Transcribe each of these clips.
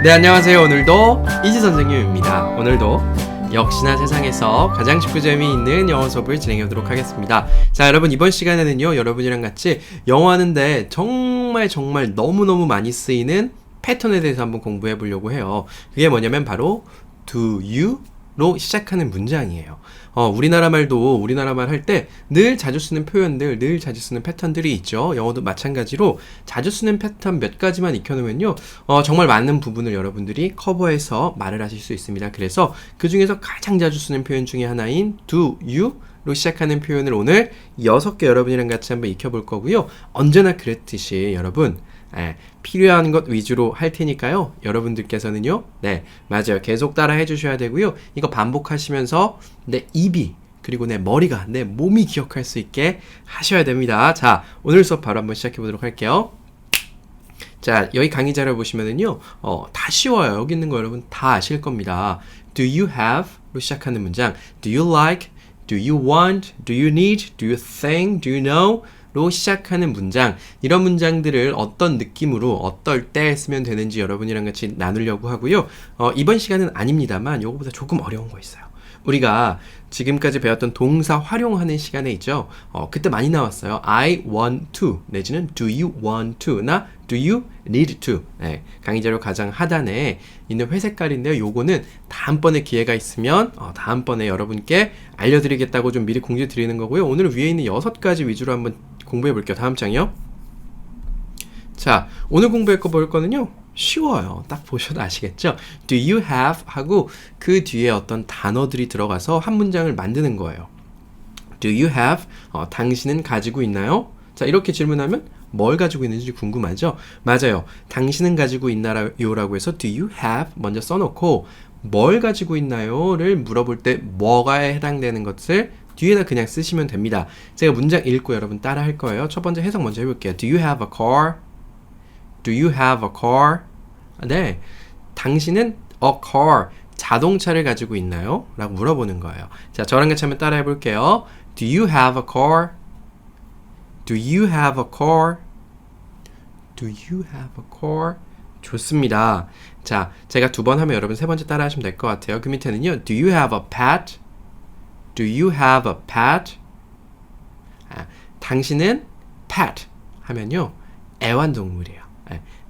네, 안녕하세요. 오늘도 이지 선생님입니다. 오늘도 역시나 세상에서 가장 쉽고 재미있는 영어 수업을 진행해 보도록 하겠습니다. 자, 여러분 이번 시간에는요, 여러분이랑 같이 영어 하는데 정말 너무너무 많이 쓰이는 패턴에 대해서 한번 공부해 보려고 해요. 그게 뭐냐면 바로 do you로 시작하는 문장이에요. 우리나라 말 할 때 늘 자주 쓰는 표현들, 늘 자주 쓰는 패턴들이 있죠. 영어도 마찬가지로 자주 쓰는 패턴 몇 가지만 익혀놓으면요, 정말 많은 부분을 여러분들이 커버해서 말을 하실 수 있습니다. 그래서 그 중에서 가장 자주 쓰는 표현 중에 하나인 do you로 시작하는 표현을 오늘 6개 여러분이랑 같이 한번 익혀볼 거고요. 언제나 그랬듯이 여러분, 필요한 것 위주로 할 테니까요. 여러분들께서는요, 네, 맞아요. 계속 따라 해주셔야 되고요. 이거 반복하시면서 내 입이, 그리고 내 머리가, 내 몸이 기억할 수 있게 하셔야 됩니다. 자, 오늘 수업 바로 한번 시작해 보도록 할게요. 자, 여기 강의 자료 보시면은요, 다 쉬워요. 여기 있는 거 여러분 다 아실 겁니다. Do you have?로 시작하는 문장. Do you like? Do you want? Do you need? Do you think? Do you know? 로 시작하는 문장, 이런 문장들을 어떤 느낌으로 어떨 때 쓰면 되는지 여러분이랑 같이 나누려고 하고요. 이번 시간은 아닙니다만 요거보다 조금 어려운 거 있어요. 우리가 지금까지 배웠던 동사 활용하는 시간에 있죠. 그때 많이 나왔어요. I want to 내지는 do you want to 나 do you need to. 네, 강의 자료 가장 하단에 있는 회색깔인데요. 요거는 다음번에 기회가 있으면 다음번에 여러분께 알려드리겠다고 좀 미리 공지 드리는 거고요. 오늘 위에 있는 6가지 위주로 한번 공부해 볼게요. 다음 장이요. 자, 오늘 공부할 거 볼 거는요, 쉬워요. 딱 보셔도 아시겠죠? Do you have? 하고 그 뒤에 어떤 단어들이 들어가서 한 문장을 만드는 거예요. Do you have? 당신은 가지고 있나요? 자, 이렇게 질문하면 뭘 가지고 있는지 궁금하죠? 맞아요. 당신은 가지고 있나요? 라고 해서 do you have? 먼저 써놓고 뭘 가지고 있나요? 를 물어볼 때 뭐가에 해당되는 것을 뒤에다 그냥 쓰시면 됩니다. 제가 문장 읽고 여러분 따라 할 거예요. 첫 번째 해석 먼저 해볼게요. Do you have a car? Do you have a car? 네, 당신은 a car, 자동차를 가지고 있나요? 라고 물어보는 거예요. 자, 저랑 같이 한번 따라 해볼게요. Do you have a car? Do you have a car? Do you have a car? 좋습니다. 자, 제가 2번 하면 여러분 3번째 따라 하시면 될 것 같아요. 그 밑에는요, Do you have a pet? Do you have a pet? 당신은 pet 하면요, 애완동물이에요.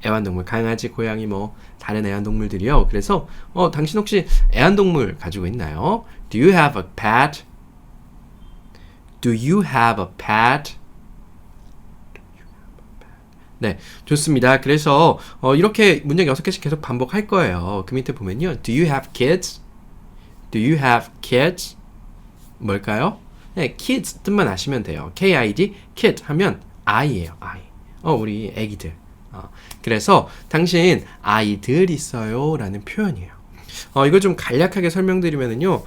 애완동물, 강아지, 고양이, 뭐 다른 애완동물들이요. 그래서 당신 혹시 애완동물 가지고 있나요? Do you have a pet? Do you have a pet? 네, 좋습니다. 그래서 이렇게 문장 6개씩 계속 반복할 거예요. 그 밑에 보면요, Do you have kids? Do you have kids? 뭘까요? 네, kids 뜻만 아시면 돼요. K-I-D, kid 하면 아이예요. 아이. 우리 애기들. 그래서 당신 아이들 있어요 라는 표현이에요. 이걸 좀 간략하게 설명드리면은요,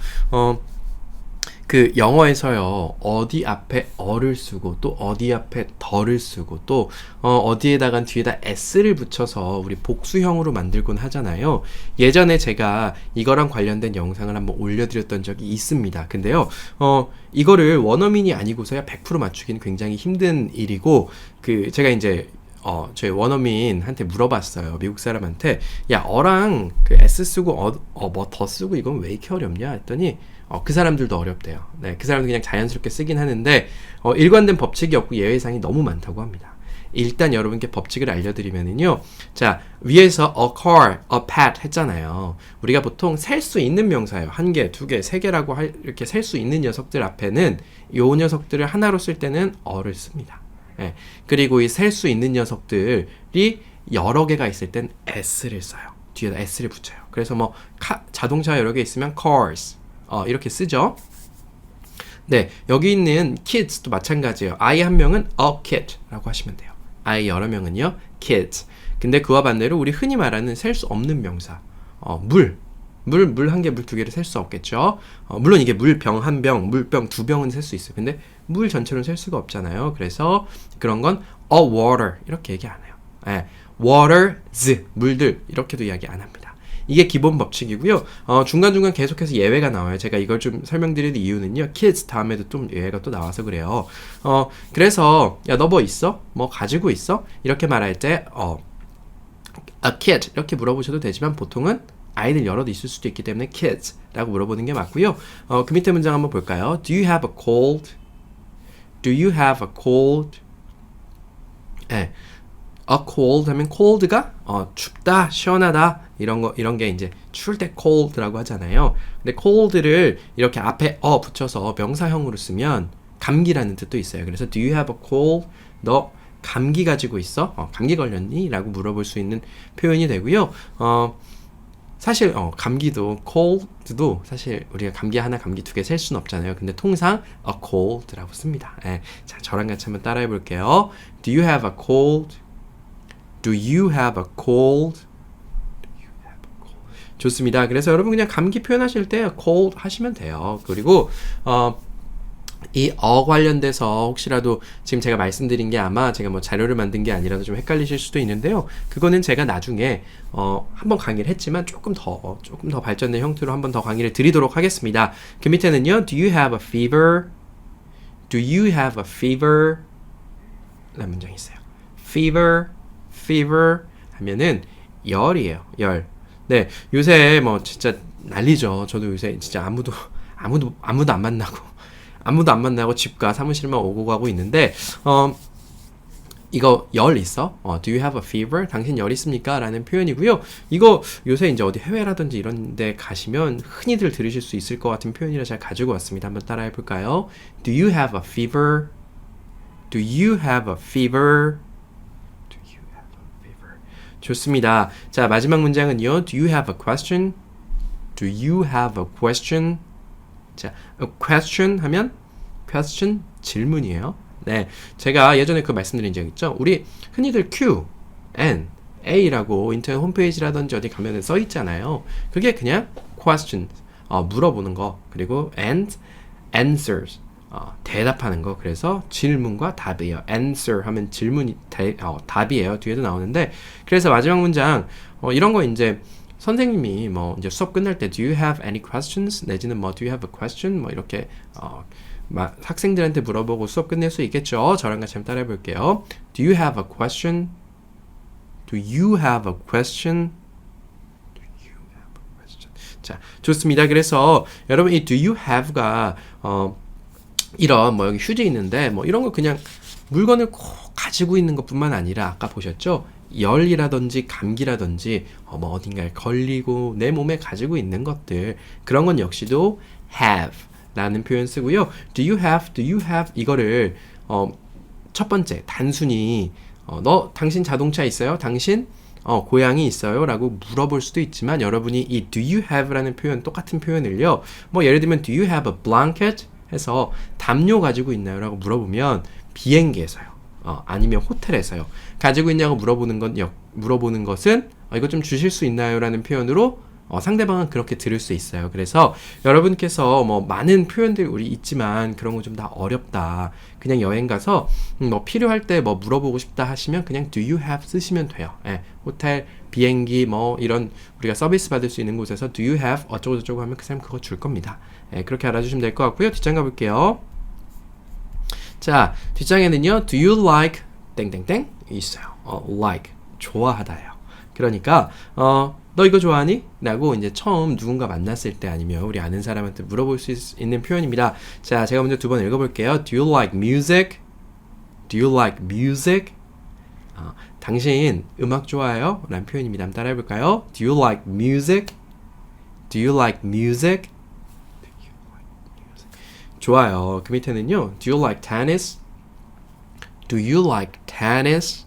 그 영어에서요, 어디 앞에 어를 쓰고 또 어디 앞에 더를 쓰고 또 어디에다가 뒤에다 s를 붙여서 우리 복수형으로 만들곤 하잖아요. 예전에 제가 이거랑 관련된 영상을 한번 올려드렸던 적이 있습니다. 근데요, 이거를 원어민이 아니고서야 100% 맞추기는 굉장히 힘든 일이고, 제가 이제 저희 원어민한테 물어봤어요. 미국 사람한테, 야, 어랑 그 s 쓰고 뭐 더 쓰고 이건 왜 이렇게 어렵냐 했더니 그 사람들도 어렵대요. 네, 그 사람도 그냥 자연스럽게 쓰긴 하는데 일관된 법칙이 없고 예외사항이 너무 많다고 합니다. 일단 여러분께 법칙을 알려드리면은요, 자, 위에서 a car, a pet 했잖아요. 우리가 보통 셀 수 있는 명사예요. 1개, 2개, 3개라고 이렇게 셀 수 있는 녀석들 앞에는 요 녀석들을 하나로 쓸 때는 어를 씁니다. 예, 그리고 이 셀 수 있는 녀석들이 여러 개가 있을 땐 s를 써요. 뒤에다 s를 붙여요. 그래서 뭐 자동차 여러 개 있으면 cars 이렇게 쓰죠. 네, 여기 있는 kids도 마찬가지예요. 아이 한 명은 a kid 라고 하시면 돼요. 아이 여러 명은요, kids. 근데 그와 반대로 우리 흔히 말하는 셀 수 없는 명사, 물 1개, 물 2개를 셀 수 없겠죠. 물론 이게 물병 1병, 물병 2병은 셀 수 있어요. 근데 물 전체로는 셀 수가 없잖아요. 그래서 그런 건 a water 이렇게 얘기 안 해요. waters, 물들 이렇게도 이야기 안 합니다. 이게 기본 법칙이고요. 중간중간 계속해서 예외가 나와요. 제가 이걸 좀 설명드리는 이유는요, kids 다음에도 좀 예외가 또 나와서 그래요. 그래서 야, 너 뭐 있어? 뭐 가지고 있어? 이렇게 말할 때 a kid 이렇게 물어보셔도 되지만 보통은 아이들 여럿 있을 수도 있기 때문에 kids라고 물어보는 게 맞고요. 그 밑에 문장 한번 볼까요? Do you have a cold? Do you have a cold? 네. a cold 하면 cold가 춥다, 시원하다 이런 게 이제 추울 때 cold라고 하잖아요. 근데 cold를 이렇게 앞에 붙여서 명사형으로 쓰면 감기라는 뜻도 있어요. 그래서 do you have a cold? 너 감기 가지고 있어? 감기 걸렸니? 라고 물어볼 수 있는 표현이 되고요. 사실 감기도 cold도 사실 우리가 감기 하나, 감기 두 개 셀 수는 없잖아요. 근데 통상 a cold라고 씁니다. 예. 자, 저랑 같이 한번 따라해 볼게요. Do you have a cold? Do you have a cold? 좋습니다. 그래서 여러분 그냥 감기 표현하실 때 cold 하시면 돼요. 그리고 이 관련돼서 혹시라도 지금 제가 말씀드린 게 아마 제가 뭐 자료를 만든 게 아니라서 좀 헷갈리실 수도 있는데요. 그거는 제가 나중에 한번 강의를 했지만 조금 더 발전된 형태로 한번 더 강의를 드리도록 하겠습니다. 그 밑에는요. Do you have a fever? Do you have a fever? 라는 문장이 있어요. fever 하면은 열이에요. 열. 네, 요새 뭐 진짜 난리죠. 저도 요새 진짜 아무도 안 만나고 집과 사무실만 오고 가고 있는데 이거 열 있어? Do you have a fever? 당신 열 있습니까? 라는 표현이고요. 이거 요새 이제 어디 해외라든지 이런 데 가시면 흔히들 들으실 수 있을 것 같은 표현이라 제가 가지고 왔습니다. 한번 따라해 볼까요? Do you have a fever? Do you have a fever? Do you have a fever? 좋습니다. 자, 마지막 문장은요. Do you have a question? Do you have a question? 자, a question 하면 question 질문이에요. 네, 제가 예전에 그 말씀드린 적 있죠. 우리 흔히들 Q, N, A라고 인터넷 홈페이지라든지 어디 가면 써 있잖아요. 그게 그냥 question, 물어보는 거, 그리고 and answers, 대답하는 거. 그래서 질문과 답이에요. answer 하면 질문이 답이에요. 뒤에도 나오는데, 그래서 마지막 문장 이런 거 이제 선생님이 뭐 이제 수업 끝날 때 Do you have any questions? 내지는 뭐 Do you have a question? 뭐 이렇게 학생들한테 물어보고 수업 끝낼 수 있겠죠. 저랑 같이 한번 따라해 볼게요. Do you have a question? Do you have a question? Do you have a question? 자, 좋습니다. 그래서 여러분 이 Do you have가 이런 뭐 여기 휴지 있는데 뭐 이런 거 그냥 물건을 꼭 가지고 있는 것뿐만 아니라 아까 보셨죠? 열이라든지 감기라든지 뭐 어딘가에 걸리고 내 몸에 가지고 있는 것들 그런 건 역시도 have 라는 표현 쓰고요. Do you have 이거를 첫 번째 단순히 당신 자동차 있어요? 당신 고양이 있어요? 라고 물어볼 수도 있지만 여러분이 이 do you have 라는 표현 똑같은 표현을요. 뭐 예를 들면 do you have a blanket? 해서 담요 가지고 있나요? 라고 물어보면 비행기에서요. 아니면 호텔에서요. 가지고 있냐고 물어보는 것은 이거 좀 주실 수 있나요? 라는 표현으로 상대방은 그렇게 들을 수 있어요. 그래서 여러분께서 뭐 많은 표현들 우리 있지만 그런 거 좀 다 어렵다. 그냥 여행 가서 뭐 필요할 때 뭐 물어보고 싶다 하시면 그냥 do you have 쓰시면 돼요. 예, 호텔, 비행기 뭐 이런 우리가 서비스 받을 수 있는 곳에서 do you have 어쩌고 저쩌고 하면 그 사람 그거 줄 겁니다. 예, 그렇게 알아주시면 될 것 같고요. 뒷장 가볼게요. 자, 뒷장에는요. Do you like 땡땡땡 있어요. like 좋아하다예요. 그러니까 너 이거 좋아하니? 라고 이제 처음 누군가 만났을 때 아니면 우리 아는 사람한테 물어볼 수 있는 표현입니다. 자, 제가 먼저 두 번 읽어볼게요. Do you like music? Do you like music? 당신 음악 좋아해요? 라는 표현입니다. 한번 따라해볼까요? Do you like music? Do you like music? 좋아요. 그 밑에는요. Do you like tennis? Do you like tennis?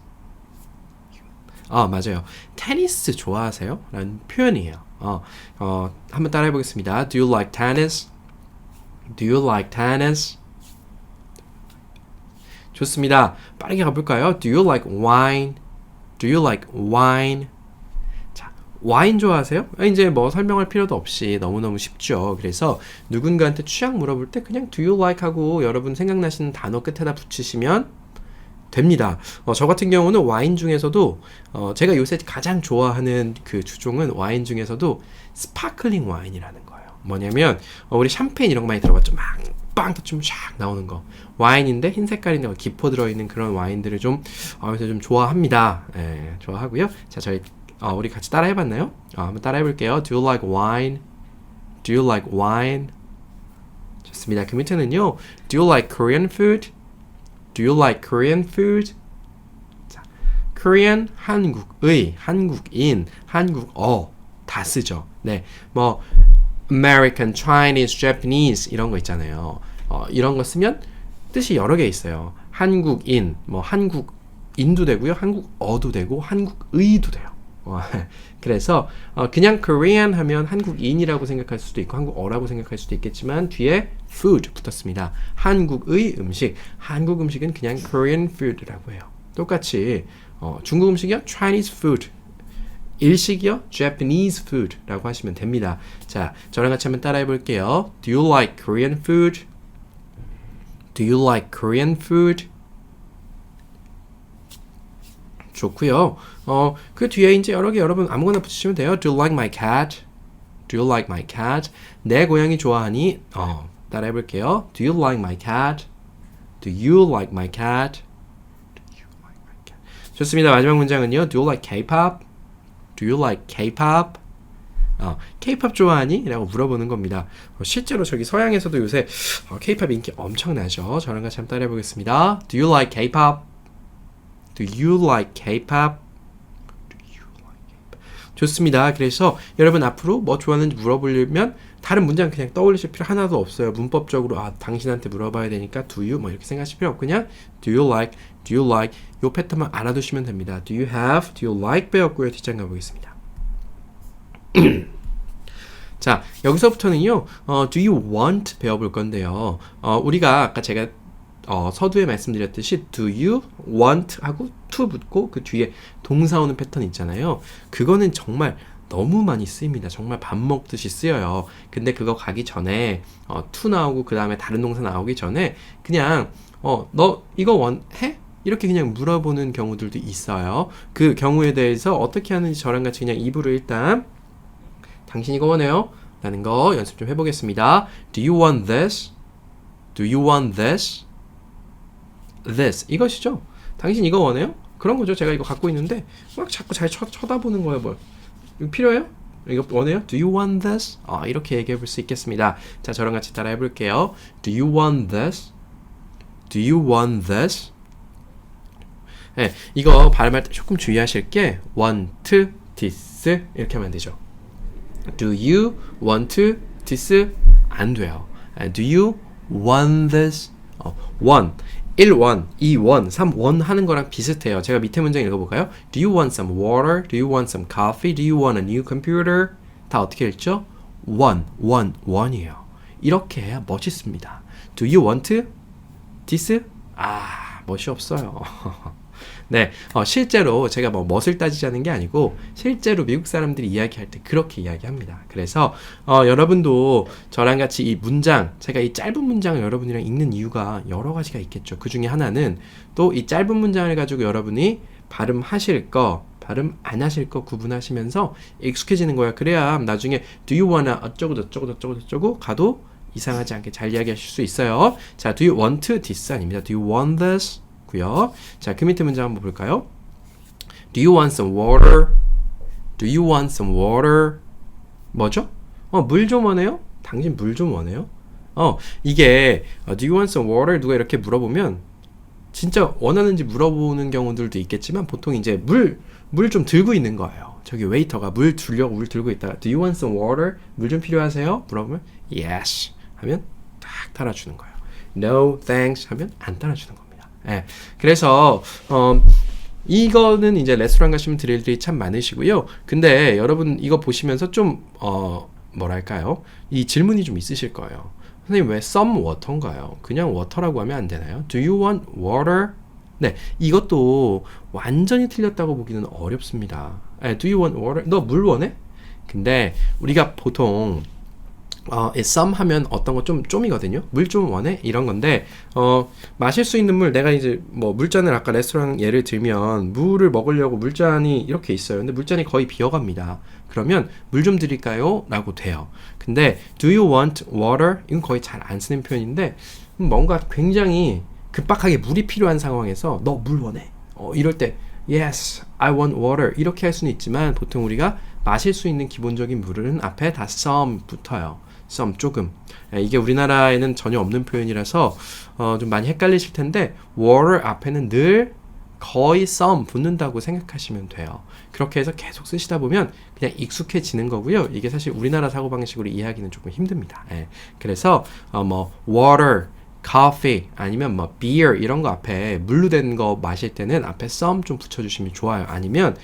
맞아요. 테니스 좋아하세요? 라는 표현이에요. 한번 따라해 보겠습니다. Do you like tennis? Do you like tennis? 좋습니다. 빠르게 가볼까요? Do you like wine? Do you like wine? 자, 와인 좋아하세요? 이제 뭐 설명할 필요도 없이 너무너무 쉽죠. 그래서 누군가한테 취향 물어볼 때 그냥 do you like 하고 여러분 생각나시는 단어 끝에다 붙이시면 됩니다. 저 같은 경우는 와인 중에서도 제가 요새 가장 좋아하는 그 주종은 와인 중에서도 스파클링 와인이라는 거예요. 뭐냐면 우리 샴페인 이런 거 많이 들어봤죠. 막 빵 터치면 샥 나오는 거. 와인인데 흰 색깔인데 기포 들어있는 그런 와인들을 좀 요새 좀 좋아합니다. 예, 좋아하고요. 자, 저희 우리 같이 따라 해봤나요? 한번 따라 해볼게요. Do you like wine? Do you like wine? 좋습니다. 그 밑에는요. Do you like Korean food? Do you like Korean food? 자, Korean, 한국의, 한국인, 한국어 다 쓰죠. 네, 뭐 American, Chinese, Japanese 이런 거 있잖아요. 이런 거 쓰면 뜻이 여러 개 있어요. 한국인, 뭐 한국인도 되고요. 한국어도 되고 한국의도 돼요. 그래서 그냥 Korean 하면 한국인이라고 생각할 수도 있고 한국어라고 생각할 수도 있겠지만 뒤에 food 붙었습니다. 한국의 음식, 한국 음식은 그냥 Korean food라고 해요. 똑같이 중국 음식이요? Chinese food. 일식이요? Japanese food라고 하시면 됩니다. 자, 저랑 같이 한번 따라해 볼게요. Do you like Korean food? Do you like Korean food? 좋고요. 그 뒤에 이제 여러 개 여러분 아무거나 붙이시면 돼요. Do you like my cat? Do you like my cat? 내 고양이 좋아하니? 따라해 볼게요. Do you like my cat? Do you like my cat? Do you like my cat? 좋습니다. 마지막 문장은요. Do you like K-pop? Do you like K-pop? K-pop 좋아하니? 라고 물어보는 겁니다. 실제로 저기 서양에서도 요새 K-pop 인기 엄청나죠. 저랑 같이 한번 따라해 보겠습니다. Do you like K-pop? Do you like K-pop? Do you like K-pop? 좋습니다. 그래서 여러분 앞으로 뭐 좋아하는지 물어보려면 다른 문장 그냥 떠올리실 필요 하나도 없어요. 문법적으로 당신한테 물어봐야 되니까 do you 뭐 이렇게 생각하실 필요 없고 그냥 do you like, do you like 요 패턴만 알아두시면 됩니다. Do you have, do you like 배웠고요. 뒷장 가보겠습니다. 자, 여기서부터는요. do you want 배워볼 건데요. 우리가 아까 제가 서두에 말씀드렸듯이 do you want 하고 to 붙고 그 뒤에 동사 오는 패턴 있잖아요. 그거는 정말 너무 많이 쓰입니다. 정말 밥 먹듯이 쓰여요. 근데 그거 가기 전에 to 나오고 그 다음에 다른 동사 나오기 전에 그냥 너 이거 원해? 이렇게 그냥 물어보는 경우들도 있어요. 그 경우에 대해서 어떻게 하는지 저랑 같이 그냥 입으로 일단 당신 이거 원해요? 라는 거 연습 좀 해보겠습니다. Do you want this? Do you want this? This 이것이죠. 당신 이거 원해요? 그런 거죠. 제가 이거 갖고 있는데 막 자꾸 잘 쳐다보는 거예요. 뭐 이거 필요해요? 이거 원해요? Do you want this? 이렇게 얘기해 볼 수 있겠습니다. 자, 저랑 같이 따라 해볼게요. Do you want this? Do you want this? 네, 이거 발음할 때 조금 주의하실 게 want, this 이렇게 하면 되죠. Do you want this? 안 돼요. Do you want this? want 1원, 2원, 3원 하는 거랑 비슷해요. 제가 밑에 문장 읽어볼까요? Do you want some water? Do you want some coffee? Do you want a new computer? 다 어떻게 읽죠? one이에요. 이렇게 해야 멋있습니다. Do you want this? 멋이 없어요. 네, 실제로 제가 뭐 멋을 따지자는 게 아니고 실제로 미국 사람들이 이야기할 때 그렇게 이야기합니다. 그래서 여러분도 저랑 같이 이 문장, 제가 이 짧은 문장을 여러분이랑 읽는 이유가 여러 가지가 있겠죠. 그 중에 하나는 또 이 짧은 문장을 가지고 여러분이 발음하실 거, 발음 안 하실 거 구분하시면서 익숙해지는 거야. 그래야 나중에 do you wanna 어쩌고 가도 이상하지 않게 잘 이야기하실 수 있어요. 자, do you want this 아닙니다. Do you want this? 고요. 자, 그 밑에 문장 한번 볼까요? Do you want some water? Do you want some water? 뭐죠? 물 좀 원해요? 당신 물 좀 원해요? 이게 Do you want some water? 누가 이렇게 물어보면 진짜 원하는지 물어보는 경우들도 있겠지만 보통 이제 물 좀 들고 있는 거예요. 저기 웨이터가 물 주려고 물 들고 있다가 Do you want some water? 물 좀 필요하세요? 물어보면 Yes 하면 딱 따라주는 거예요. No, thanks 하면 안 따라주는 겁니다. 네. 그래서 이거는 이제 레스토랑 가시면 드릴 일이 참 많으시고요. 근데 여러분 이거 보시면서 좀 뭐랄까요? 이 질문이 좀 있으실 거예요. 선생님 왜 some water인가요? 그냥 water라고 하면 안 되나요? Do you want water? 네, 이것도 완전히 틀렸다고 보기는 어렵습니다. Do you want water? 너 물 원해? 근데 우리가 보통 some 하면 어떤 거 좀이거든요. 물 좀 원해? 이런 건데 마실 수 있는 물, 내가 이제 뭐 물잔을 아까 레스토랑 예를 들면 물을 먹으려고 물잔이 이렇게 있어요. 근데 물잔이 거의 비어갑니다. 그러면 물 좀 드릴까요? 라고 돼요. 근데 do you want water? 이건 거의 잘 안 쓰는 표현인데 뭔가 굉장히 급박하게 물이 필요한 상황에서 너 물 원해? 이럴 때 Yes, I want water. 이렇게 할 수는 있지만 보통 우리가 마실 수 있는 기본적인 물은 앞에 다 some 붙어요. some 조금. 이게 우리나라에는 전혀 없는 표현이라서 좀 많이 헷갈리실 텐데 water 앞에는 늘 거의 some 붙는다고 생각하시면 돼요. 그렇게 해서 계속 쓰시다 보면 그냥 익숙해지는 거고요. 이게 사실 우리나라 사고방식으로 이해하기는 조금 힘듭니다. 그래서 뭐 water, coffee 아니면 뭐 beer 이런 거 앞에 물로 된 거 마실 때는 앞에 some 좀 붙여주시면 좋아요. 아니면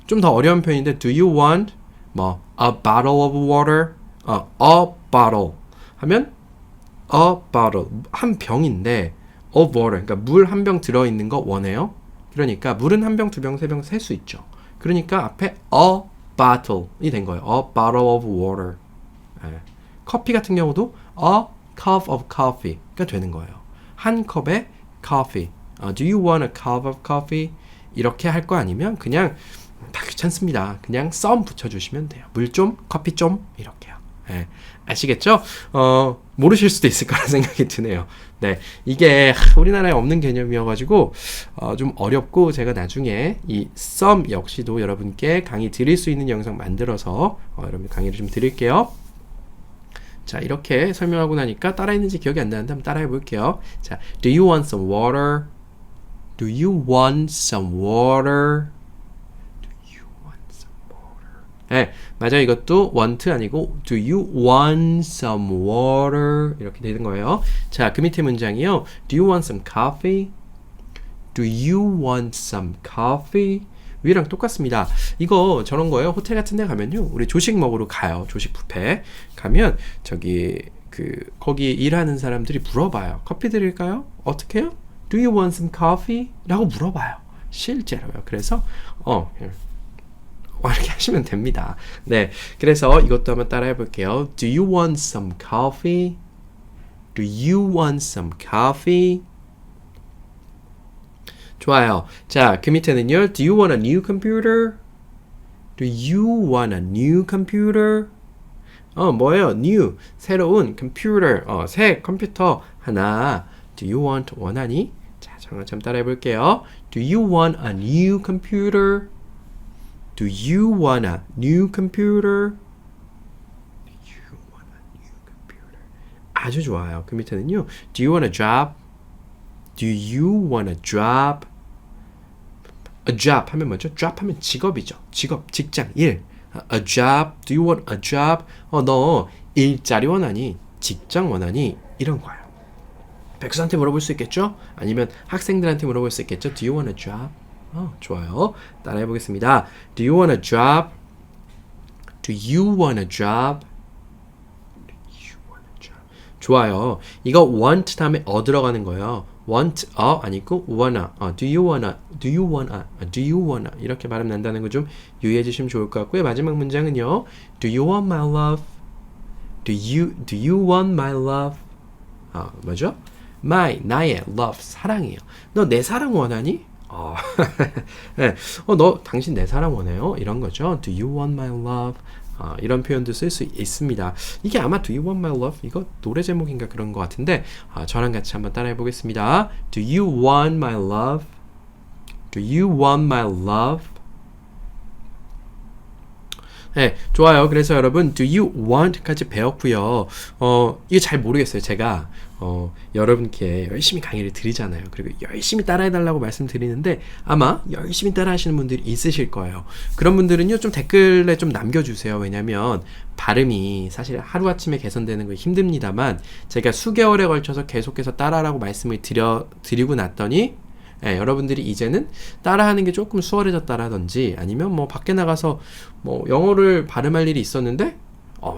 좀 더 어려운 표현인데 do you want 뭐 a bottle of water, a bottle 하면 a bottle 한 병인데 of water 그러니까 물 한 병 들어있는 거 원해요. 그러니까 물은 한 병, 두 병, 세 병 셀 수 있죠. 그러니까 앞에 a bottle이 된 거예요. a bottle of water. 커피 같은 경우도 a cup of coffee가 되는 거예요. 한 컵의 coffee. Do you want a cup of coffee? 이렇게 할 거 아니면 그냥 다 귀찮습니다. 그냥 some 붙여주시면 돼요. 물 좀, 커피 좀 이렇게요. 아시겠죠? 모르실 수도 있을 거라 생각이 드네요. 네, 이게 우리나라에 없는 개념이어가지고 좀 어렵고 제가 나중에 이 some 역시도 여러분께 강의 드릴 수 있는 영상 만들어서 여러분 강의를 좀 드릴게요. 자, 이렇게 설명하고 나니까 따라했는지 기억이 안 나는데 한번 따라해 볼게요. 자, do you want some water? Do you want some water? 네, 맞아요. 이것도 want 아니고 do you want some water 이렇게 되는 거예요. 자, 그 밑에 문장이요. Do you want some coffee? Do you want some coffee? 위랑 똑같습니다. 이거 저런 거예요. 호텔 같은 데 가면요. 우리 조식 먹으러 가요. 조식 뷔페 가면 저기 거기 일하는 사람들이 물어봐요. 커피 드릴까요? 어떻게 해요? Do you want some coffee? 라고 물어봐요. 실제로요. 그래서 이렇게 하시면 됩니다. 네, 그래서 이것도 한번 따라해 볼게요. Do you want some coffee? Do you want some coffee? 좋아요. 자, 그 밑에는요. Do you want a new computer? Do you want a new computer? 뭐예요? New, 새로운 computer, 새 컴퓨터 하나. Do you want, 원하니? 자, 정확히 한번 따라해 볼게요. Do you want a new computer? Do you want a new computer? Do you want a new computer? 아주 좋아요. 그 밑에는요. Do you want a job? Do you want a job? A job 하면 뭐죠? job 하면 직업이죠. 직업, 직장, 일. A job. Do you want a job? 너 일자리 원하니? 직장 원하니? 이런 거예요. 백수한테 물어볼 수 있겠죠? 아니면 학생들한테 물어볼 수 있겠죠? Do you want a job? 좋아요. 따라해 보겠습니다. Do you want a job? Do you want a job? Do you want a job? 좋아요. 이거 want 다음에 들어가는 거예요. want 아니고 wanna. Do you wanna? Do you wanna? Do you wanna? 이렇게 발음 난다는 거 좀 유의해 주시면 좋을 것 같고요. 마지막 문장은요. Do you want my love? Do you want my love? 뭐죠? 나의 love, 사랑이에요. 너 내 사랑 원하니? 네. 당신 내 사랑 원해요? 이런 거죠. Do you want my love? 이런 표현도 쓸 수 있습니다. 이게 아마 Do you want my love? 이거 노래 제목인가 그런 것 같은데 저랑 같이 한번 따라해 보겠습니다. Do you want my love? Do you want my love? 네, 좋아요. 그래서 여러분 Do you want까지 배웠고요. 이게 잘 모르겠어요. 제가 여러분께 열심히 강의를 드리잖아요. 그리고 열심히 따라해달라고 말씀드리는데 아마 열심히 따라하시는 분들이 있으실 거예요. 그런 분들은요 좀 댓글에 좀 남겨주세요. 왜냐면 발음이 사실 하루아침에 개선되는 거 힘듭니다만 제가 수개월에 걸쳐서 계속해서 따라하라고 말씀을 드리고 났더니 여러분들이 이제는 따라하는 게 조금 수월해졌다라든지 아니면 뭐 밖에 나가서 뭐 영어를 발음할 일이 있었는데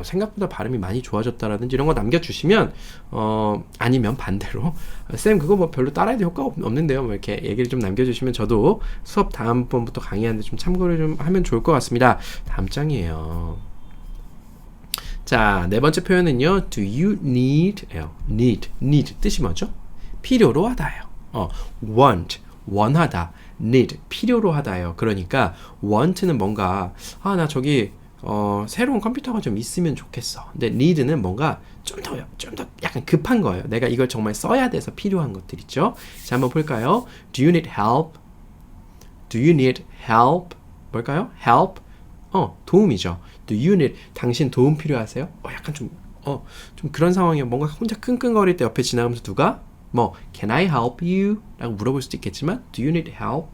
생각보다 발음이 많이 좋아졌다라든지 이런 거 남겨주시면 아니면 반대로 쌤 그거 뭐 별로 따라해도 효과가 없는데요 뭐 이렇게 얘기를 좀 남겨주시면 저도 수업 다음번부터 강의하는데 좀 참고를 좀 하면 좋을 것 같습니다. 다음 장이에요. 자, 네 번째 표현은요. Do you need? need 뜻이 뭐죠? 필요로 하다예요. want, 원하다. need, 필요로 하다예요. 그러니까 want는 뭔가 나 저기 새로운 컴퓨터가 좀 있으면 좋겠어. 근데 need는 뭔가 좀 더 약간 급한 거예요. 내가 이걸 정말 써야 돼서 필요한 것들 있죠. 자, 한번 볼까요? Do you need help? Do you need help? 뭘까요? help? 도움이죠. Do you need, 당신 도움 필요하세요? 약간 좀 그런 상황이에요. 뭔가 혼자 끙끙거릴 때 옆에 지나가면서 누가 Can I help you? 라고 물어볼 수도 있겠지만 Do you need help?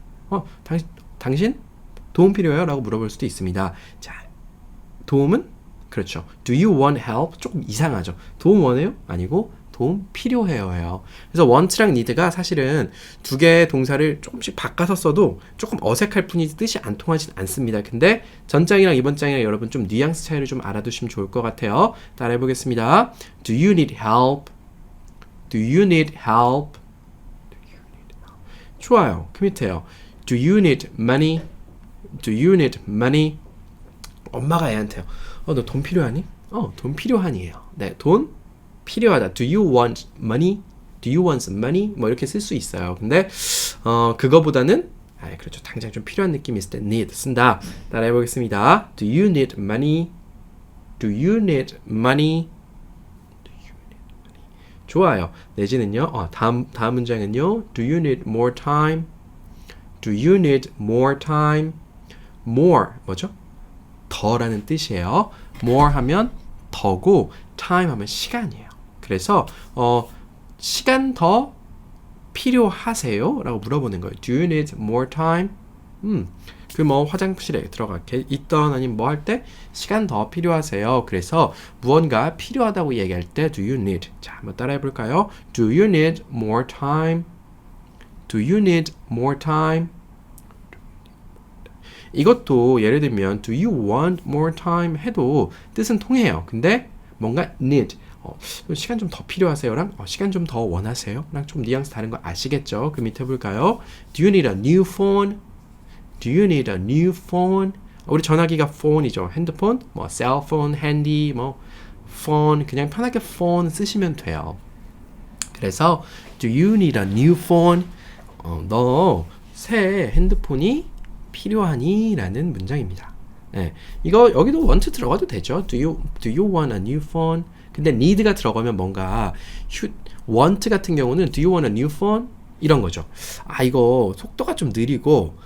당신 도움 필요해요? 라고 물어볼 수도 있습니다. 자, 도움은? 그렇죠. Do you want help? 조금 이상하죠. 도움 원해요? 아니고 도움 필요해요예요. 그래서 want랑 need가 사실은 두 개의 동사를 조금씩 바꿔서 써도 조금 어색할 뿐이지 뜻이 안 통하진 않습니다. 근데 전장이랑 이번 장이랑 여러분 좀 뉘앙스 차이를 좀 알아두시면 좋을 것 같아요. 따라해 보겠습니다. Do you need help? Do you need help? 좋아요. 그 밑에요. Do you need money? Do you need money? 엄마가 애한테요. 너 돈 필요하니? 돈 필요하니에요. 네, 돈 필요하다. Do you want money? Do you want some money? 뭐 이렇게 쓸 수 있어요. 근데 그거보다는 그렇죠. 당장 좀 필요한 느낌이 있을 때 need 쓴다. 따라해 보겠습니다. Do you need money? Do you need money? 좋아요. 내지는요. 다음 문장은요. Do you need more time? Do you need more time? more 뭐죠? 더라는 뜻이에요. more 하면 더고 time 하면 시간이에요. 그래서 시간 더 필요하세요? 라고 물어보는 거예요. Do you need more time? 그 화장실에 들어가 있던 아니면 뭐 할 때 시간 더 필요하세요. 그래서 무언가 필요하다고 얘기할 때 do you need. 자, 한번 따라해 볼까요? Do you need more time? Do you need more time? 이것도 예를 들면 do you want more time 해도 뜻은 통해요. 근데 뭔가 need 시간 좀 더 필요하세요랑 시간 좀 더 원하세요? 랑 좀 뉘앙스 다른 거 아시겠죠? 그 밑에 볼까요? Do you need a new phone? Do you need a new phone? 우리 전화기가 phone이죠. 핸드폰, cell phone, handy, phone 그냥 편하게 phone 쓰시면 돼요. 그래서 Do you need a new phone? 너 새 핸드폰이 필요하니? 라는 문장입니다. 네, 이거 여기도 want 들어가도 되죠. Do you want a new phone? 근데 need가 들어가면 뭔가 want 같은 경우는 do you want a new phone? 이런 거죠. 이거 속도가 좀 느리고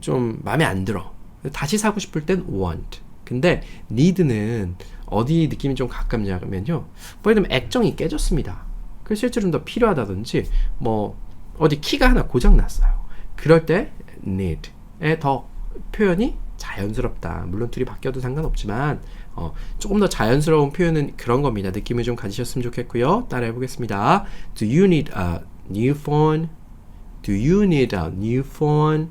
좀 마음에 안 들어. 다시 사고 싶을 땐 want. 근데 need는 어디 느낌이 좀 가깝냐면요. 예를 들면 액정이 깨졌습니다. 그래서 실제로 좀 더 필요하다든지 어디 키가 하나 고장 났어요. 그럴 때 need의 더 표현이 자연스럽다. 물론 둘이 바뀌어도 상관없지만 조금 더 자연스러운 표현은 그런 겁니다. 느낌을 좀 가지셨으면 좋겠고요. 따라해 보겠습니다. Do you need a new phone? Do you need a new phone?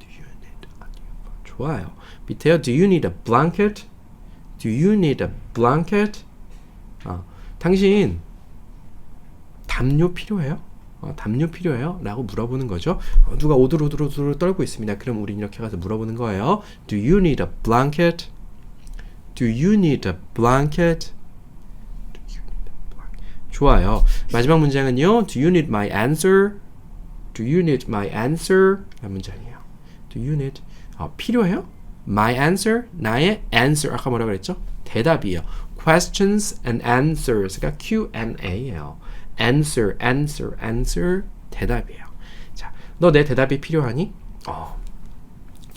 Do you need a new phone? 좋아요. 밑에요. Do you need a blanket? Do you need a blanket? 당신 담요 필요해요? 담요 필요해요? 라고 물어보는 거죠. 누가 오들오들 떨고 있습니다. 그럼 우린 이렇게 가서 물어보는 거예요. Do you need a blanket? Do you need a blanket? Do you need a blanket? 좋아요. 마지막 문장은요. Do you need my answer? Do you need my answer? 라는 문장이에요. Do you need 필요해요? My answer? 나의 answer. 아까 뭐라 그랬죠? 대답이에요. Questions and answers가 Q&A예요. answer, answer, answer 대답이에요. 자, 너 내 대답이 필요하니?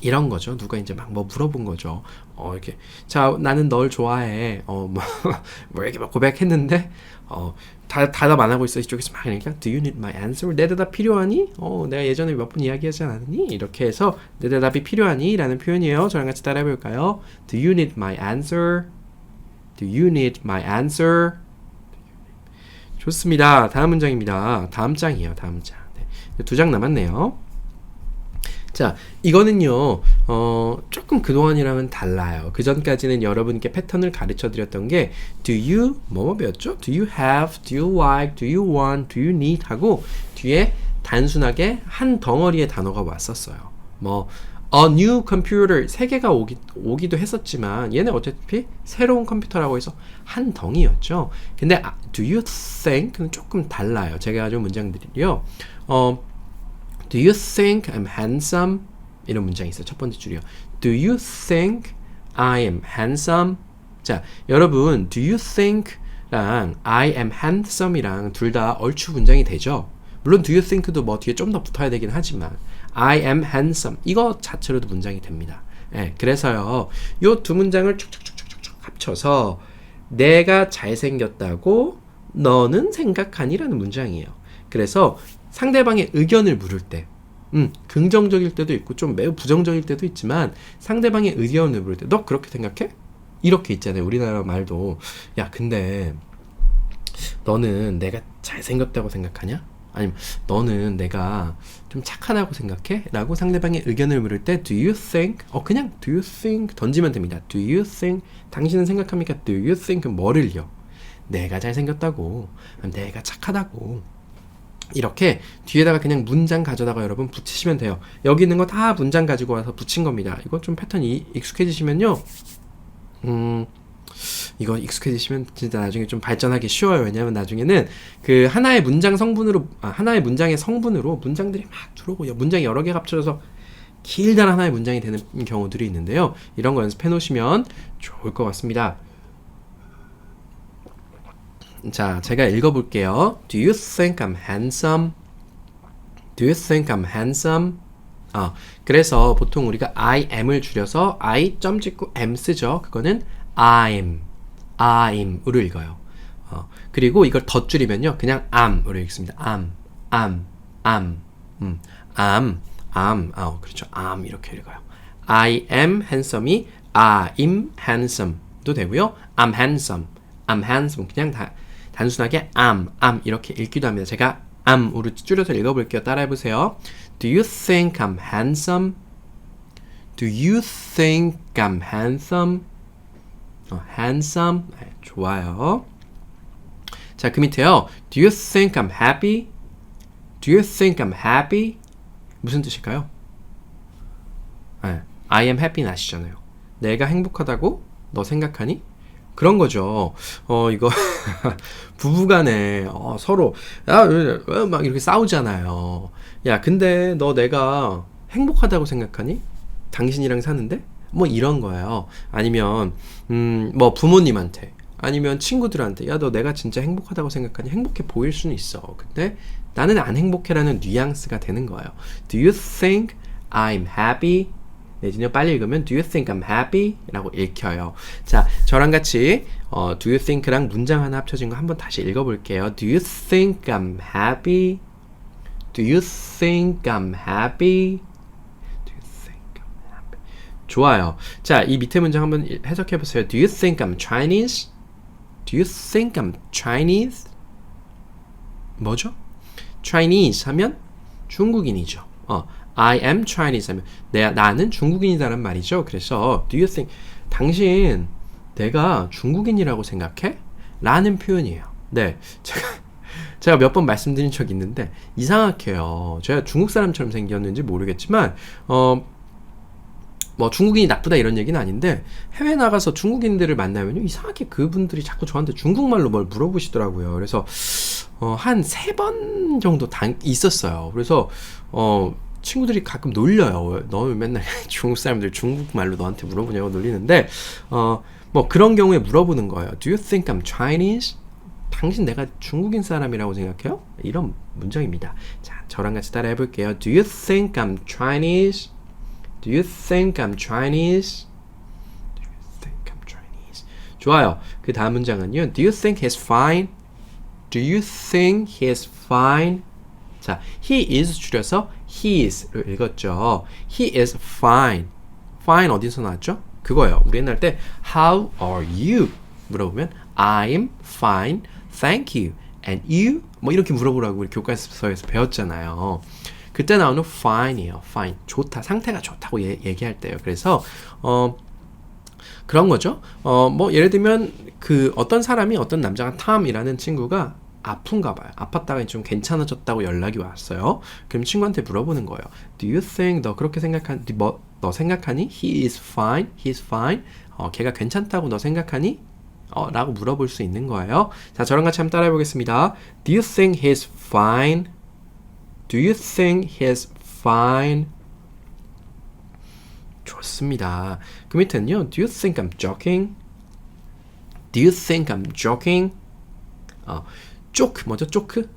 이런 거죠. 누가 이제 막 물어본 거죠. 이렇게 자, 나는 널 좋아해. 이렇게 막 고백했는데 대답 안 하고 있어. 이쪽에서 막 그러니까 Do you need my answer? 내 대답 필요하니? 내가 예전에 몇 번 이야기하지 않았니? 이렇게 해서 내 대답이 필요하니? 라는 표현이에요. 저랑 같이 따라해 볼까요? Do you need my answer? Do you need my answer? 좋습니다. 다음 문장입니다. 다음 장이에요. 다음 장. 네. 2장 남았네요. 자, 이거는요, 조금 그동안이랑은 달라요. 그 전까지는 여러분께 패턴을 가르쳐 드렸던 게, do you, 뭐뭐 배웠죠? Do you have, do you like, do you want, do you need 하고, 뒤에 단순하게 한 덩어리의 단어가 왔었어요. a new computer, 3개가 오기도 했었지만, 얘는 어차피 새로운 컴퓨터라고 해서 한 덩이였죠. 근데, do you think는 조금 달라요. 제가 가진 문장들이요. Do you think I'm handsome? 이런 문장이 있어요. 첫 번째 줄이요. Do you think I am handsome? 자, 여러분, do you think랑 I am handsome이랑 둘 다 얼추 문장이 되죠? 물론 do you think도 뒤에 좀 더 붙어야 되긴 하지만 I am handsome. 이거 자체로도 문장이 됩니다. 예, 그래서요. 요 두 문장을 쭉쭉쭉쭉쭉 합쳐서 내가 잘생겼다고 너는 생각하니라는 문장이에요. 그래서 상대방의 의견을 물을 때 긍정적일 때도 있고 좀 매우 부정적일 때도 있지만 상대방의 의견을 물을 때 너 그렇게 생각해? 이렇게 있잖아요. 우리나라 말도 야 근데 너는 내가 잘생겼다고 생각하냐? 아니면 너는 내가 좀 착하다고 생각해? 라고 상대방의 의견을 물을 때 Do you think? 그냥 Do you think? 던지면 됩니다. Do you think? 당신은 생각합니까? Do you think? 뭐를요? 내가 잘생겼다고 내가 착하다고 이렇게 뒤에다가 그냥 문장 가져다가 여러분 붙이시면 돼요. 여기 있는 거 다 문장 가지고 와서 붙인 겁니다. 이거 좀 패턴이 익숙해지시면요 이거 익숙해지시면 진짜 나중에 좀 발전하기 쉬워요. 왜냐하면 나중에는 그 하나의 문장 성분으로 하나의 문장의 성분으로 문장들이 막 들어오고 문장이 여러 개가 합쳐져서 길다란 하나의 문장이 되는 경우들이 있는데요. 이런 거 연습해 놓으시면 좋을 것 같습니다. 자, 제가 읽어볼게요. Do you think I'm handsome? Do you think I'm handsome? 그래서 보통 우리가 I am을 줄여서 I 점 찍고 am 쓰죠. 그거는 I'm으로 읽어요. 그리고 이걸 더 줄이면요. 그냥 am으로 읽습니다. am. 그렇죠. am 이렇게 읽어요. I am handsome이 I'm handsome도 되고요. I'm handsome 그냥 단순하게 am 이렇게 읽기도 합니다. 제가 am으로 줄여서 읽어볼게요. 따라해보세요. Do you think I'm handsome? Do you think I'm handsome? handsome. 네, 좋아요. 자, 그 밑에요. Do you think I'm happy? Do you think I'm happy? 무슨 뜻일까요? 네, I am happy 아시잖아요. 내가 행복하다고 너 생각하니? 그런 거죠. 이거 부부간에 서로 막 이렇게 싸우잖아요. 야, 근데 너 내가 행복하다고 생각하니? 당신이랑 사는데? 뭐 이런 거예요. 아니면 뭐 부모님한테 아니면 친구들한테 야, 너 내가 진짜 행복하다고 생각하니? 행복해 보일 수는 있어. 근데 나는 안 행복해라는 뉘앙스가 되는 거예요. Do you think I'm happy? 내지는 빨리 읽으면 Do you think I'm happy? 라고 읽혀요. 자, 저랑 같이 Do you think랑 문장 하나 합쳐진 거 한번 다시 읽어볼게요. Do you think I'm happy? Do you think I'm happy? Do you think I'm happy? 좋아요. 자, 이 밑에 문장 한번 해석해보세요. Do you think I'm Chinese? Do you think I'm Chinese? 뭐죠? Chinese 하면 중국인이죠. I am Chinese 하면 나는 중국인이다란 말이죠. 그래서 Do you think 당신 내가 중국인이라고 생각해? 라는 표현이에요. 네, 제가 몇 번 말씀드린 적이 있는데 이상하게요. 제가 중국 사람처럼 생겼는지 모르겠지만 뭐 중국인이 나쁘다 이런 얘기는 아닌데 해외 나가서 중국인들을 만나면요 이상하게 그분들이 자꾸 저한테 중국말로 뭘 물어보시더라고요. 그래서 한 3번 정도 있었어요. 그래서 친구들이 가끔 놀려요. 너 맨날 중국 사람들 중국말로 너한테 물어보냐고 놀리는데 뭐 그런 경우에 물어보는 거예요. Do you think I'm Chinese? 당신 내가 중국인 사람이라고 생각해요? 이런 문장입니다. 자, 저랑 같이 따라 해볼게요. Do you think I'm Chinese? Do you think I'm Chinese? Do you think I'm Chinese? 좋아요. 그 다음 문장은요. Do you think he's fine? Do you think he's fine? 자, he is 줄여서 heis로 읽었죠. He is fine. fine 어디서 나왔죠? 그거예요. 우리 옛날 때 How are you? 물어보면 I'm fine, thank you. And you? 뭐 이렇게 물어보라고 우리 교과서에서 배웠잖아요. 그때 나오는 fine이에요. fine. 좋다. 상태가 좋다고 얘기할 때요. 그래서 그런 거죠. 뭐 예를 들면 그 어떤 사람이 어떤 남자가 탐이라는 친구가 아픈가 봐요. 아팠다가 좀 괜찮아졌다고 연락이 왔어요. 그럼 친구한테 물어보는 거예요. Do you think 너 그렇게 생각하니? 너 생각하니? He is fine. He is fine. 걔가 괜찮다고 너 생각하니? 라고 물어볼 수 있는 거예요. 자, 저랑 같이 한번 따라해 보겠습니다. Do you think he's fine? Do you think he's fine? 좋습니다. 그 밑에는요. Do you think I'm joking? Do you think I'm joking? 쪼크 뭐죠? 쪼크?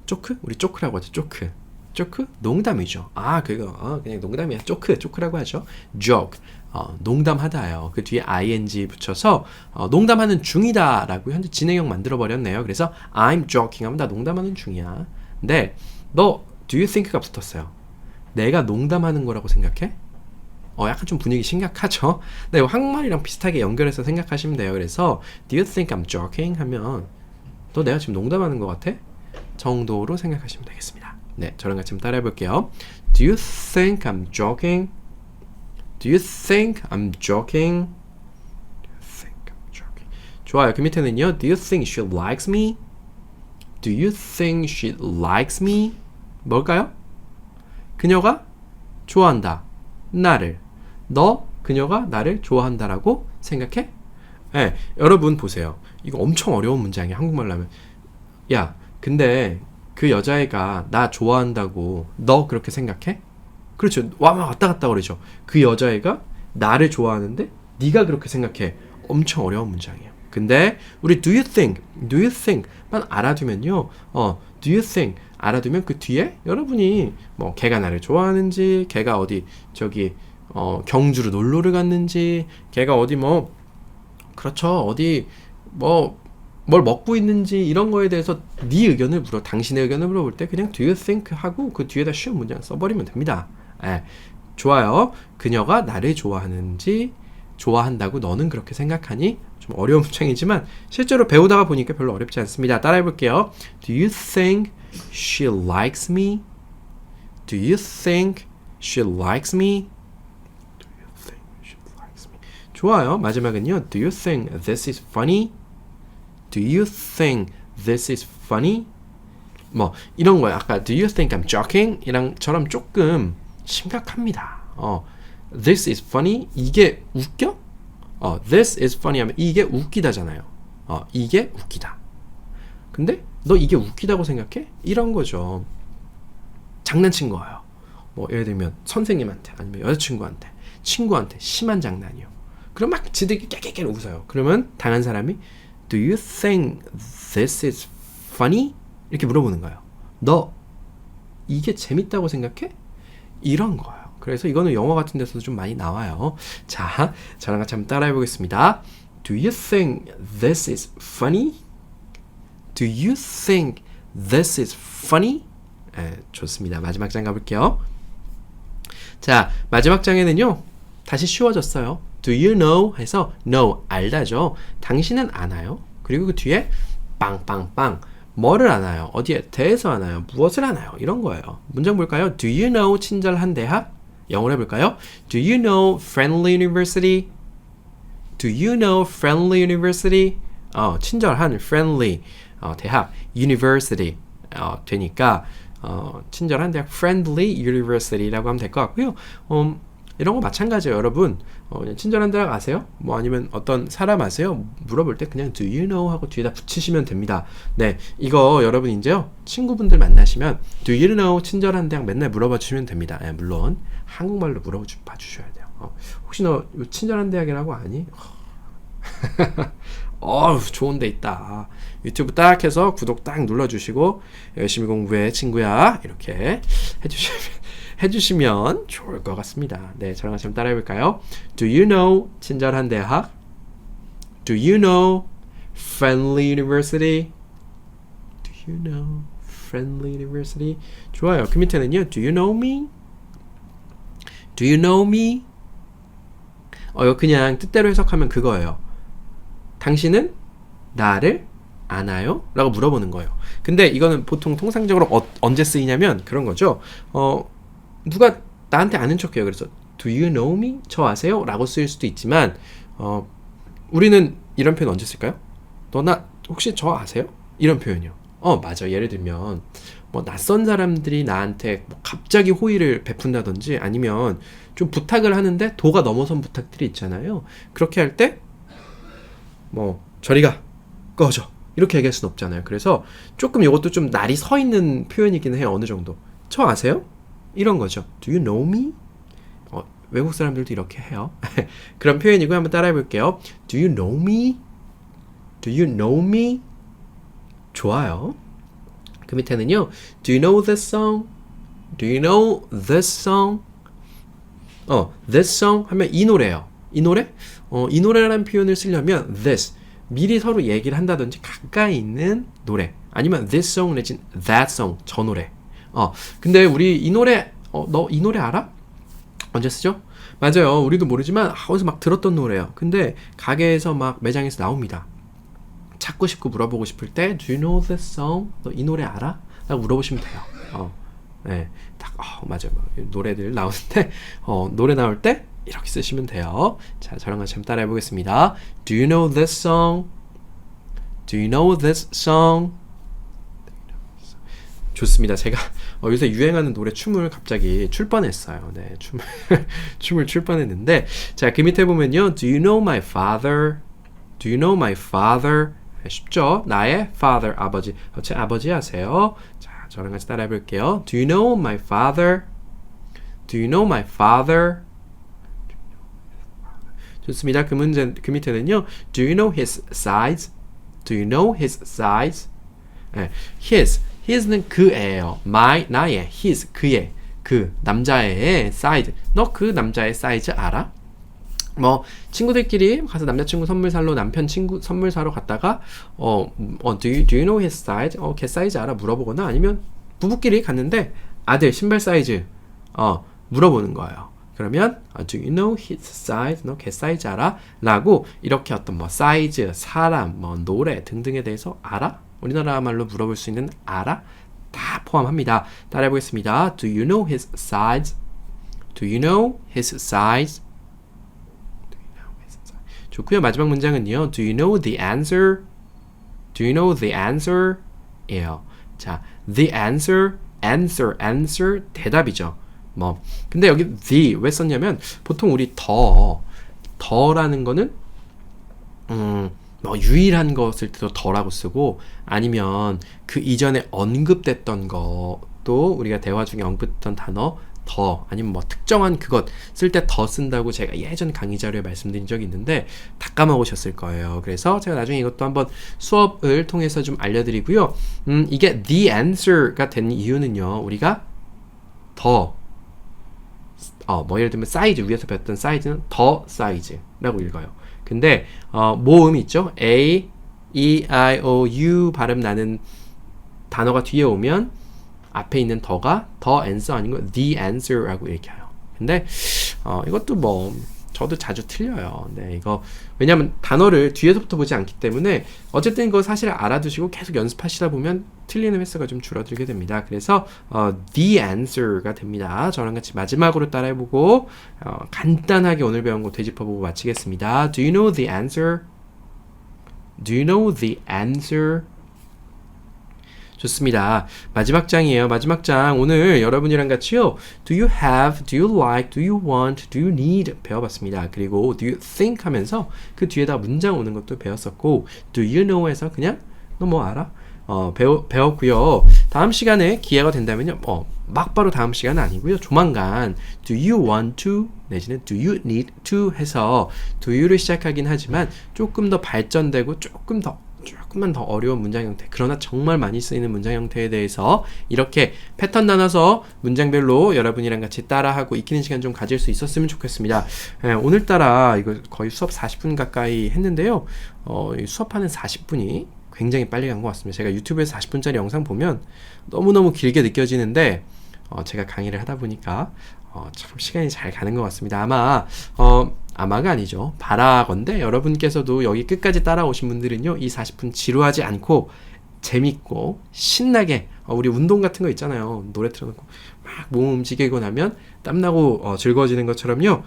우리 쪼크라고 하죠. 쪼크. 조크? 농담이죠. 그거 그냥 농담이야. 조크라고 하죠. joke. 농담하다요. 그 뒤에 ing 붙여서 농담하는 중이다라고 현재 진행형 만들어 버렸네요. 그래서 I'm joking 하면 나 농담하는 중이야. 근데 너 do you think가 붙었어요. 내가 농담하는 거라고 생각해? 약간 좀 분위기 심각하죠? 네, 한국말이랑 비슷하게 연결해서 생각하시면 돼요. 그래서 do you think I'm joking 하면 너 내가 지금 농담하는 것 같아? 정도로 생각하시면 되겠습니다. 네, 저랑 같이 한번 따라해 볼게요. Do you think I'm joking? Do you think I'm joking? Do you think I'm joking? 좋아요. 그 밑에는요. Do you think she likes me? Do you think she likes me? 뭘까요? 그녀가 좋아한다. 나를. 너, 그녀가 나를 좋아한다라고 생각해? 네, 여러분 보세요. 이거 엄청 어려운 문장이에요. 한국말로 하면. 야, 근데 그 여자애가 나 좋아한다고 너 그렇게 생각해? 그렇죠. 왔다 갔다 그러죠. 그 여자애가 나를 좋아하는데 네가 그렇게 생각해. 엄청 어려운 문장이에요. 근데 우리 do you think만 알아두면요. do you think 알아두면 그 뒤에 여러분이 뭐 걔가 나를 좋아하는지, 걔가 어디 경주로 놀러를 갔는지, 걔가 어디 그렇죠. 어디 뭘 먹고 있는지 이런 거에 대해서 당신의 의견을 물어볼 때 그냥 do you think 하고 그 뒤에다 쉬운 문장 써버리면 됩니다. 좋아요. 그녀가 나를 좋아한다고 너는 그렇게 생각하니? 좀 어려운 문장이지만 실제로 배우다가 보니까 별로 어렵지 않습니다. 따라해 볼게요. Do you think she likes me? Do you think she likes me? Do you think she likes me? 좋아요. 마지막은요. Do you think this is funny? Do you think this is funny? 이런 거예요. 아까 Do you think I'm joking? 이랑처럼 조금 심각합니다. This is funny? 이게 웃겨? This is funny 하면 이게 웃기다잖아요. 이게 웃기다. 근데 너 이게 웃기다고 생각해? 이런 거죠. 장난친 거예요. 예를 들면 선생님한테 아니면 여자친구한테 친구한테 심한 장난이요. 그럼 막 지들끼리 깨깨깨 웃어요. 그러면 당한 사람이 Do you think this is funny? 이렇게 물어보는 거예요. 너 이게 재밌다고 생각해? 이런 거예요. 그래서 이거는 영화 같은 데서도 좀 많이 나와요. 자, 저랑 같이 한번 따라해 보겠습니다. Do you think this is funny? Do you think this is funny? 좋습니다. 마지막 장 가볼게요. 자, 마지막 장에는요. 다시 쉬워졌어요. Do you know? 해서 know, 알다죠. 당신은 아나요? 그리고 그 뒤에 빵빵빵. 뭐를 아나요? 어디에 대해서 아나요? 무엇을 아나요? 이런 거예요. 문장 볼까요? Do you know 친절한 대학? 영어로 해볼까요? Do you know friendly university? Do you know friendly university? 친절한 friendly 대학 university 되니까 친절한 대학 friendly university라고 하면 될 것 같고요. 이런 거 마찬가지예요, 여러분. 친절한 대학 아세요? 아니면 어떤 사람 아세요? 물어볼 때 그냥 do you know 하고 뒤에다 붙이시면 됩니다. 네, 이거 여러분 이제요 친구분들 만나시면 do you know 친절한 대학 맨날 물어봐 주시면 됩니다. 물론 한국말로 물어봐 주셔야 돼요. 혹시 너 친절한 대학이라고 아니? 좋은 데 있다. 유튜브 딱 해서 구독 딱 눌러주시고 열심히 공부해 친구야 이렇게 해주시면 좋을 것 같습니다. 네, 저랑 같이 한번 따라해볼까요? Do you know 친절한 대학? Do you know friendly university? Do you know friendly university? 좋아요. 그 밑에는요. Do you know me? Do you know me? 이거 그냥 뜻대로 해석하면 그거예요. 당신은 나를 아나요? 라고 물어보는 거예요. 근데 이거는 보통 통상적으로 언제 쓰이냐면 그런 거죠. 누가 나한테 아는 척해요. 그래서 Do you know me? 저 아세요? 라고 쓰일 수도 있지만 우리는 이런 표현 언제 쓸까요? 너 나 혹시 저 아세요? 이런 표현이요. 맞아. 예를 들면 낯선 사람들이 나한테 갑자기 호의를 베푼다든지 아니면 좀 부탁을 하는데 도가 넘어선 부탁들이 있잖아요. 그렇게 할 때 저리 가, 꺼져 이렇게 얘기할 수는 없잖아요. 그래서 조금 이것도 좀 날이 서 있는 표현이긴 해요. 어느 정도. 저 아세요? 이런 거죠. Do you know me? 외국 사람들도 이렇게 해요. 그런 표현이고 한번 따라해 볼게요. Do you know me? Do you know me? 좋아요. 그 밑에는요. Do you know this song? Do you know this song? this song 하면 이 노래예요. 이 노래? 이 노래라는 표현을 쓰려면 this 미리 서로 얘기를 한다든지 가까이 있는 노래 아니면 this song 내진 that song 저 노래. 근데 우리 이 노래 너 이 노래 알아? 언제 쓰죠? 맞아요. 우리도 모르지만 어디서 막 들었던 노래예요. 근데 가게에서 막 매장에서 나옵니다. 찾고 싶고 물어보고 싶을 때 Do you know this song? 너 이 노래 알아? 라고 물어보시면 돼요. 네, 딱 맞아요. 노래들 나오는데 노래 나올 때 이렇게 쓰시면 돼요. 자, 저랑 같이 한번 따라해 보겠습니다. Do you know this song? Do you know this song? 좋습니다. 제가 요새 유행하는 노래 춤을 갑자기 출 뻔했어요. 네, 춤을 출 뻔했는데 자, 그 밑에 보면요. Do you know my father? Do you know my father? 쉽죠? 나의 father, 아버지. 제 아버지 아세요? 자, 저랑 같이 따라해 볼게요. Do you know my father? Do you know my father? 좋습니다. 그 밑에는요. Do you know his size? Do you know his size? 네, his는 그예요. 나의, his, 그의, 그 남자애의 size. 너 그 남자의 사이즈 알아? 뭐 친구들끼리 가서 남자친구 선물 사러 남편 친구 선물 사러 갔다가 do you know his size? 걔 사이즈 알아? 물어보거나 아니면 부부끼리 갔는데 아들 신발 사이즈 물어보는 거예요. 그러면 Do you know his size? 너 걔 사이즈 알아? 라고 이렇게 어떤 뭐 사이즈, 사람, 뭐 노래 등등에 대해서 알아? 우리나라 말로 물어볼 수 있는 알아? 다 포함합니다. 따라해 보겠습니다. Do you know his size? Do you know his size? 좋고요. 마지막 문장은요. Do you know the answer? Do you know the answer? 예요. 자, the answer, answer, 대답이죠. 뭐 근데 여기 the 왜 썼냐면 보통 우리 더라는 거는 뭐 유일한 거 쓸 때도 더라고 쓰고 아니면 그 이전에 언급됐던 것도 우리가 대화 중에 언급했던 단어 더 아니면 뭐 특정한 그것 쓸 때 더 쓴다고 제가 예전 강의 자료에 말씀드린 적이 있는데 다 까먹으셨을 거예요. 그래서 제가 나중에 이것도 한번 수업을 통해서 좀 알려드리고요. 이게 the answer가 된 이유는요. 우리가 더 뭐 예를 들면 사이즈 위에서 배웠던 사이즈는 더 사이즈라고 읽어요. 근데 모음 있죠? A, E, I, O, U 발음 나는 단어가 뒤에 오면 앞에 있는 더가 더 answer 아니고 the answer라고 읽혀요. 근데 이것도 뭐 저도 자주 틀려요. 네, 이거 왜냐면 단어를 뒤에서부터 보지 않기 때문에 어쨌든 이거 사실 알아두시고 계속 연습하시다 보면 틀리는 횟수가 좀 줄어들게 됩니다. 그래서 the answer가 됩니다. 저랑 같이 마지막으로 따라해보고 간단하게 오늘 배운 거 되짚어보고 마치겠습니다. Do you know the answer? Do you know the answer? 좋습니다. 마지막 장이에요. 마지막 장. 오늘 여러분이랑 같이요. Do you have, do you like, do you want, do you need 배워봤습니다. 그리고 do you think 하면서 그 뒤에다 문장 오는 것도 배웠었고 do you know에서 그냥 너 뭐 알아? 배웠고요. 다음 시간에 기회가 된다면요. 막바로 다음 시간은 아니고요. 조만간 do you want to 내지는 do you need to 해서 do you를 시작하긴 하지만 조금 더 발전되고 조금만 더 어려운 문장 형태 그러나 정말 많이 쓰이는 문장 형태에 대해서 이렇게 패턴 나눠서 문장별로 여러분이랑 같이 따라하고 익히는 시간 좀 가질 수 있었으면 좋겠습니다. 오늘따라 이거 거의 수업 40분 가까이 했는데요. 수업하는 40분이 굉장히 빨리 간 것 같습니다. 제가 유튜브에서 40분짜리 영상 보면 너무너무 길게 느껴지는데 제가 강의를 하다 보니까 참 시간이 잘 가는 것 같습니다. 아마가 아니죠. 바라건대 여러분께서도 여기 끝까지 따라오신 분들은요. 이 40분 지루하지 않고 재밌고 신나게 우리 운동 같은 거 있잖아요. 노래 틀어놓고 막 몸 움직이고 나면 땀나고 즐거워지는 것처럼요.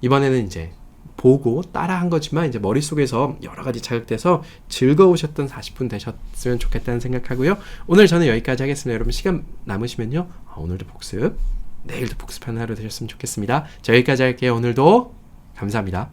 이번에는 이제 보고 따라한 거지만 이제 머릿속에서 여러 가지 자극돼서 즐거우셨던 40분 되셨으면 좋겠다는 생각하고요. 오늘 저는 여기까지 하겠습니다. 여러분 시간 남으시면요. 오늘도 복습, 내일도 복습하는 하루 되셨으면 좋겠습니다. 자, 여기까지 할게요. 오늘도 감사합니다.